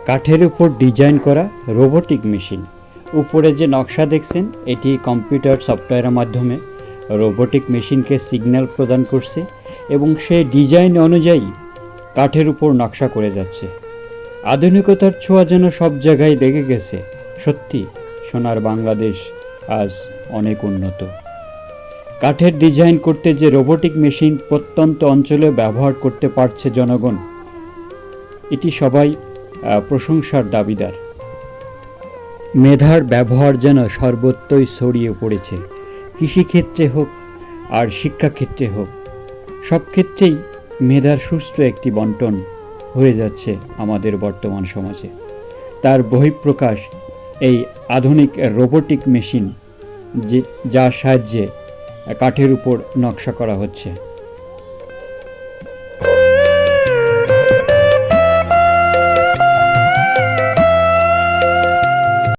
কাঠের উপর ডিজাইন করা রোবোটিক মেশিন। উপরে যে নকশা দেখছেন এটি কম্পিউটার সফটওয়্যারের মাধ্যমে রোবোটিক মেশিনকে সিগন্যাল প্রদান করছে এবং সেই ডিজাইন অনুযায়ী কাঠের উপর নকশা করে যাচ্ছে। আধুনিকতার ছোঁয়া যেন সব জায়গায় লেগে গেছে। সত্যি সোনার বাংলাদেশ আজ অনেক উন্নত। কাঠের ডিজাইন করতে যে রোবোটিক মেশিন প্রত্যন্ত অঞ্চলে ব্যবহার করতে পারছে জনগণ, এটি সবাই প্রশংসার দাবিদার। মেধার ব্যবহার যেন সর্বত্রই ছড়িয়ে পড়েছে, কৃষিক্ষেত্রে হোক আর শিক্ষাক্ষেত্রে হোক, সব ক্ষেত্রেই মেধার সুষ্ঠু একটি বন্টন হয়ে যাচ্ছে আমাদের বর্তমান সমাজে। তার বহিঃপ্রকাশ এই আধুনিক রোবোটিক মেশিন, যার সাহায্যে কাঠের উপর নকশা করা হচ্ছে।